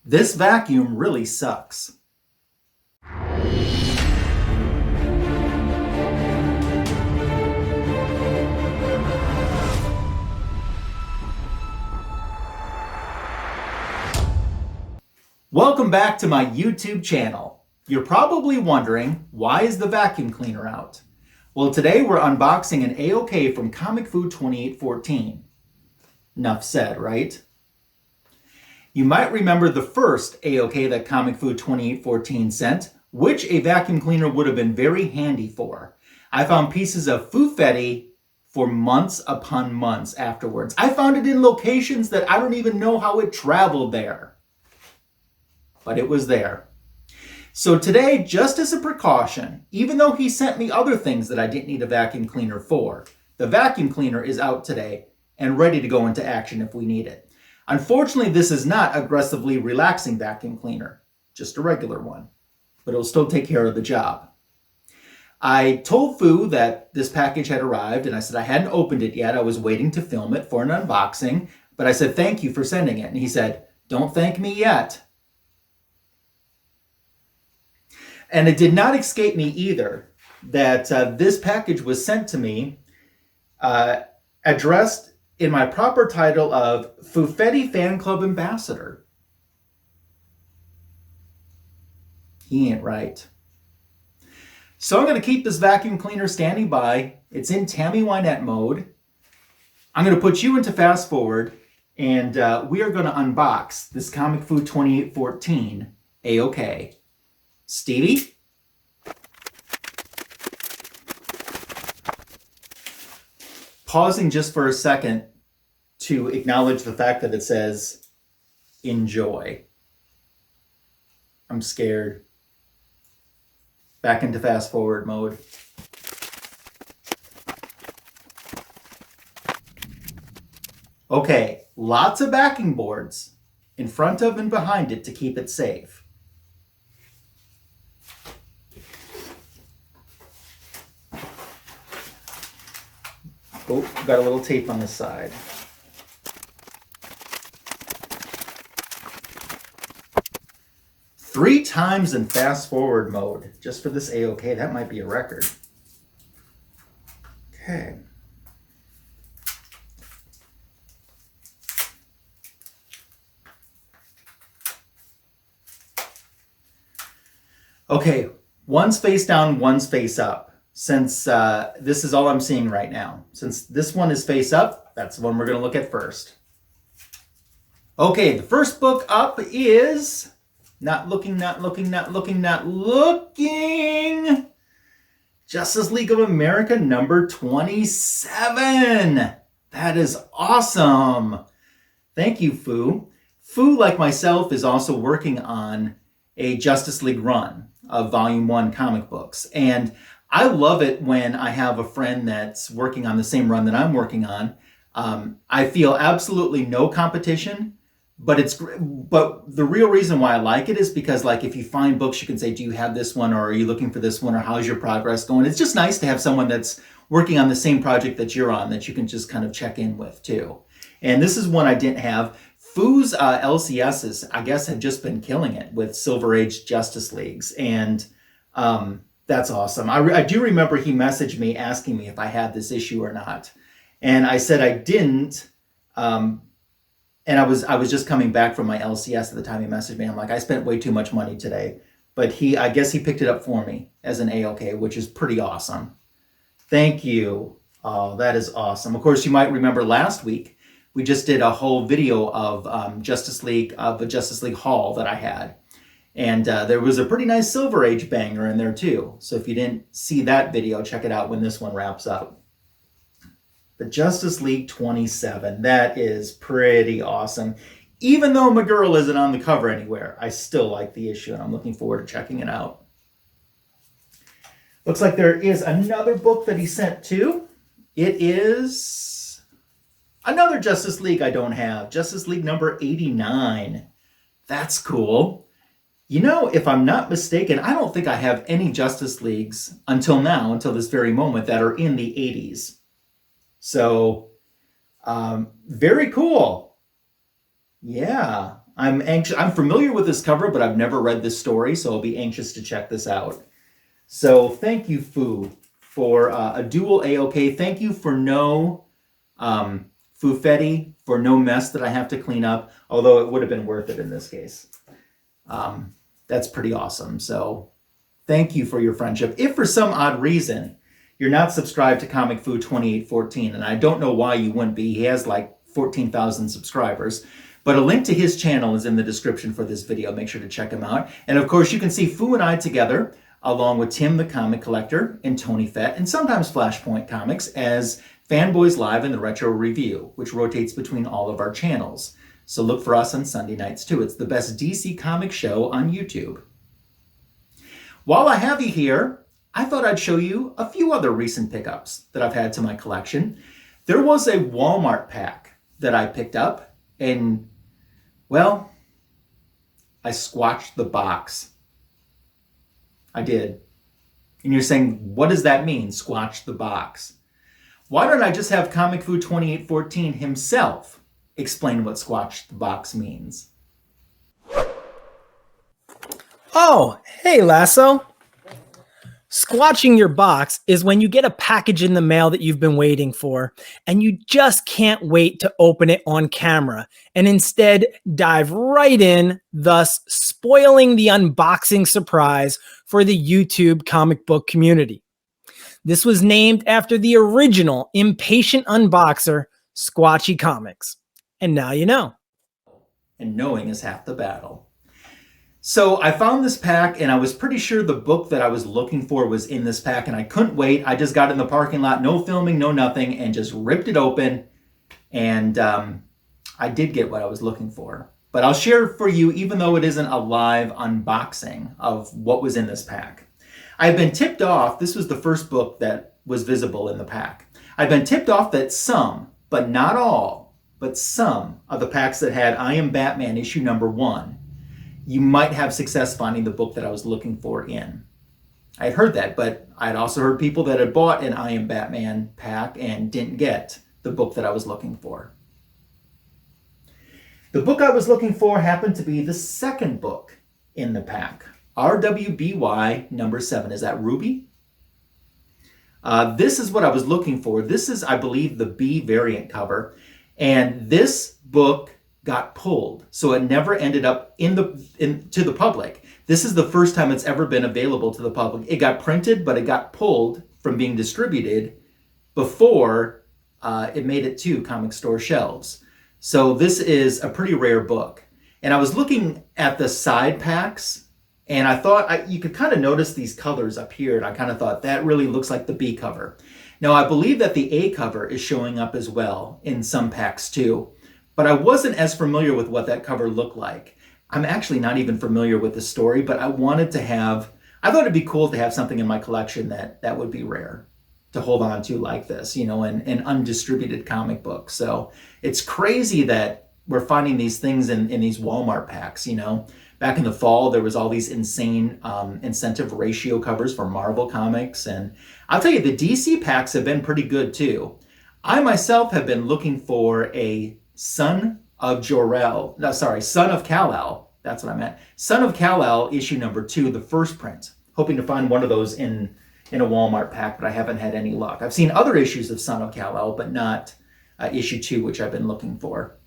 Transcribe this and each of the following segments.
This vacuum really sucks. Welcome back to my YouTube channel. You're probably wondering, why is the vacuum cleaner out? Well, today we're unboxing an AOK from Comicfoo2814. Enough said, right? You might remember the first AOK that Comicfoo2814 sent, which a vacuum cleaner would have been very handy for. I found pieces of Foofetti for months upon months afterwards. I found it in locations that I don't even know how it traveled there. But it was there. So today, just as a precaution, even though he sent me other things that I didn't need a vacuum cleaner for, the vacuum cleaner is out today and ready to go into action if we need it. Unfortunately, this is not aggressively relaxing vacuum cleaner, just a regular one, but it'll still take care of the job. I told Foo that this package had arrived, and I said I hadn't opened it yet. I was waiting to film it for an unboxing, but I said, thank you for sending it. And he said, don't thank me yet. And it did not escape me either that this package was sent to me addressed in my proper title of Foofetti Fan Club Ambassador. He ain't right. So I'm going to keep this vacuum cleaner standing by. It's in Tammy Wynette mode. I'm going to put you into fast forward, and we are going to unbox this Comicfoo2814 AOK. Stevie? Pausing just for a second to acknowledge the fact that it says, enjoy. I'm scared. Back into fast forward mode. Okay, lots of backing boards in front of and behind it to keep it safe. Oh, got a little tape on the side. Three times in fast forward mode, just for this AOK. That might be a record. Okay. Okay, one's face down, one's face up. Since this is all I'm seeing right now. Since this one is face up, that's the one we're going to look at first. Okay, the first book up is Not Looking. Justice League of America number 27. That is awesome. Thank you, Foo. Foo, like myself, is also working on a Justice League run of Volume 1 comic books. And I love it when I have a friend that's working on the same run that I'm working on. I feel absolutely no competition, but the real reason why I like it is because, like, if you find books, you can say, do you have this one, or are you looking for this one, or how's your progress going? It's just nice to have someone that's working on the same project that you're on that you can just kind of check in with too. And this is one I didn't have. Foo's LCSs, I guess, have just been killing it with Silver Age Justice Leagues, and that's awesome. I do remember he messaged me asking me if I had this issue or not. And I said I didn't. And I was just coming back from my LCS at the time he messaged me. I'm like, I spent way too much money today. But I guess he picked it up for me as an AOK, which is pretty awesome. Thank you. Oh, that is awesome. Of course, you might remember last week, we just did a whole video of a Justice League haul that I had. And there was a pretty nice Silver Age banger in there too. So if you didn't see that video, check it out when this one wraps up. The Justice League 27, that is pretty awesome. Even though my girl isn't on the cover anywhere, I still like the issue and I'm looking forward to checking it out. Looks like there is another book that he sent too. It is another Justice League I don't have. Justice League number 89. That's cool. You know, if I'm not mistaken, I don't think I have any Justice Leagues until now, until this very moment, that are in the 80s. So, very cool. Yeah, I'm anxious. I'm familiar with this cover, but I've never read this story, so I'll be anxious to check this out. So thank you, Foo, for a dual AOK. Thank you for no Foofetti, for no mess that I have to clean up, although it would have been worth it in this case. That's pretty awesome. So thank you for your friendship. If for some odd reason you're not subscribed to Comicfoo2814, and I don't know why you wouldn't be, he has like 14,000 subscribers, but a link to his channel is in the description for this video. Make sure to check him out. And of course, you can see Foo and I together, along with Tim the Comic Collector and Tony Fett, and sometimes Flashpoint Comics, as Fanboys Live in the Retro Review, which rotates between all of our channels. So look for us on Sunday nights too. It's the best DC comic show on YouTube. While I have you here, I thought I'd show you a few other recent pickups that I've had to my collection. There was a Walmart pack that I picked up, and, well, I squatched the box. I did. And you're saying, what does that mean, squatch the box? Why don't I just have Comicfoo2814 himself explain what squatch the box means? Oh, hey, Lasso. Squatching your box is when you get a package in the mail that you've been waiting for, and you just can't wait to open it on camera, and instead dive right in, thus spoiling the unboxing surprise for the YouTube comic book community. This was named after the original impatient unboxer, Squatchy Comics. And now you know. And knowing is half the battle. So I found this pack, and I was pretty sure the book that I was looking for was in this pack, and I couldn't wait. I just got in the parking lot, no filming, no nothing, and just ripped it open. And I did get what I was looking for. But I'll share for you, even though it isn't a live unboxing of what was in this pack. I've been tipped off, this was the first book that was visible in the pack. I've been tipped off that some, but not all, but some of the packs that had I Am Batman issue number 1, you might have success finding the book that I was looking for in. I had heard that, but I'd also heard people that had bought an I Am Batman pack and didn't get the book that I was looking for. The book I was looking for happened to be the second book in the pack, RWBY number 7. Is that RWBY? This is what I was looking for. This is, I believe, the B variant cover. And this book got pulled, so it never ended up to the public. This is the first time it's ever been available to the public. It got printed, but it got pulled from being distributed before it made it to comic store shelves. So this is a pretty rare book. And I was looking at the side packs, and I thought you could kind of notice these colors up here, and I kind of thought that really looks like the B cover. Now, I believe that the A cover is showing up as well in some packs too, but I wasn't as familiar with what that cover looked like. I'm actually not even familiar with the story, but I wanted to have, I thought it'd be cool to have something in my collection that would be rare to hold on to like this, you know, an undistributed comic book. So it's crazy that we're finding these things in these Walmart packs, you know. Back in the fall, there was all these insane incentive ratio covers for Marvel Comics. And I'll tell you, the DC packs have been pretty good too. I myself have been looking for a Son of Kal-El, that's what I meant. Son of Kal-El issue number 2, the first print. Hoping to find one of those in a Walmart pack, but I haven't had any luck. I've seen other issues of Son of Kal-El, but not issue 2, which I've been looking for.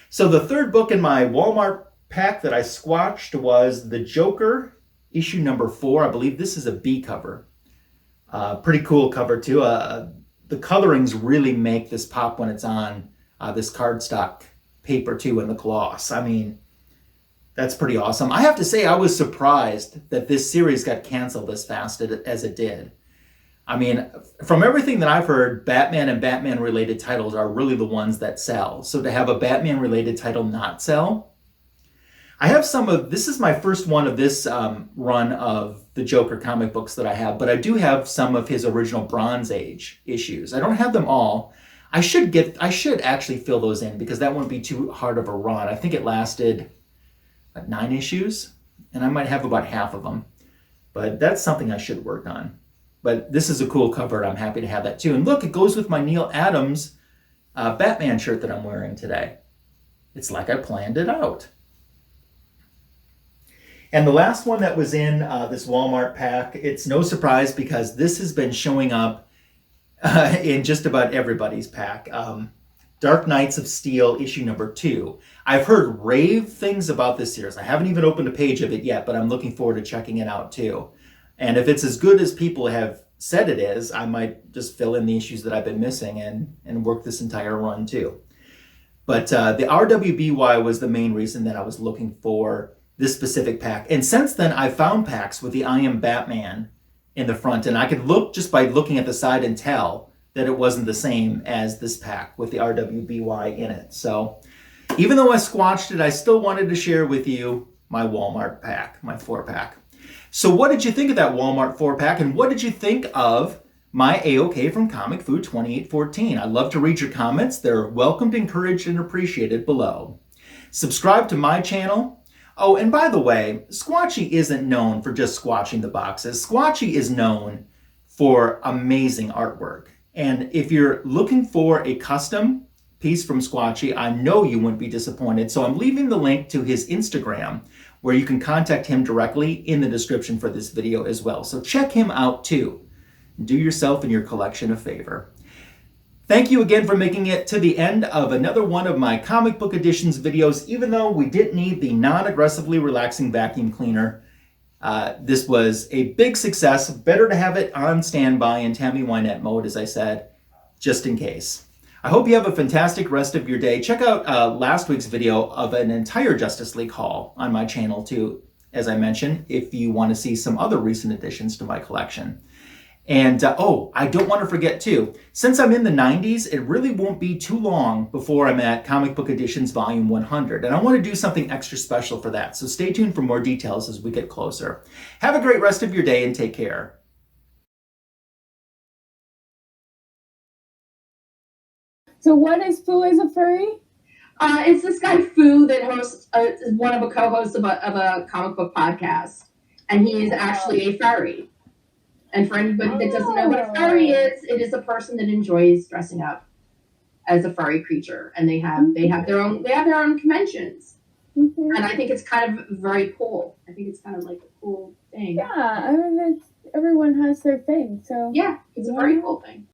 So the third book in my Walmart pack that I squatched was The Joker, issue number 4. I believe this is a B cover. Pretty cool cover too. The colorings really make this pop when it's on this cardstock paper too, and the gloss. I mean, that's pretty awesome. I have to say, I was surprised that this series got canceled as fast as it did. I mean, from everything that I've heard, Batman and Batman-related titles are really the ones that sell. So to have a Batman-related title not sell, I have this is my first one of this run of the Joker comic books that I have, but I do have some of his original Bronze Age issues. I don't have them all. I should actually fill those in because that wouldn't be too hard of a run. I think it lasted 9 issues, and I might have about half of them. But that's something I should work on. But this is a cool cover, and I'm happy to have that too. And look, it goes with my Neil Adams Batman shirt that I'm wearing today. It's like I planned it out. And the last one that was in this Walmart pack, it's no surprise because this has been showing up in just about everybody's pack. Dark Knights of Steel issue number 2. I've heard rave things about this series. I haven't even opened a page of it yet, but I'm looking forward to checking it out too. And if it's as good as people have said it is, I might just fill in the issues that I've been missing and work this entire run too. But the RWBY was the main reason that I was looking for this specific pack. And since then, I found packs with the I Am Batman in the front, and I could look just by looking at the side and tell that it wasn't the same as this pack with the RWBY in it. So even though I squatched it, I still wanted to share with you my Walmart pack, my 4-pack. So what did you think of that Walmart 4-pack, and what did you think of my AOK from Comicfoo2814? I'd love to read your comments. They're welcomed, encouraged, and appreciated below. Subscribe to my channel. Oh, and by the way, Squatchy isn't known for just squatching the boxes. Squatchy is known for amazing artwork. And if you're looking for a custom piece from Squatchy, I know you wouldn't be disappointed. So I'm leaving the link to his Instagram where you can contact him directly in the description for this video as well. So check him out too. Do yourself and your collection a favor. Thank you again for making it to the end of another one of my comic book editions videos. Even though we didn't need the non-aggressively relaxing vacuum cleaner, this was a big success. Better to have it on standby in Tammy Wynette mode, as I said, just in case. I hope you have a fantastic rest of your day. Check out last week's video of an entire Justice League haul on my channel too, as I mentioned, if you want to see some other recent additions to my collection. And oh, I don't want to forget too, since I'm in the 90s, it really won't be too long before I'm at Comic Book Editions Volume 100. And I want to do something extra special for that. So stay tuned for more details as we get closer. Have a great rest of your day and take care. So what is FooIsAFurry? It's this guy Foo that hosts one of a co-hosts of a comic book podcast, and he is actually a furry. And for anybody that doesn't know what a furry is, it is a person that enjoys dressing up as a furry creature, and they have their own conventions. Mm-hmm. And I think it's kind of very cool. I think it's kind of like a cool thing. Yeah, I mean, everyone has their thing, so yeah, it's a very cool thing.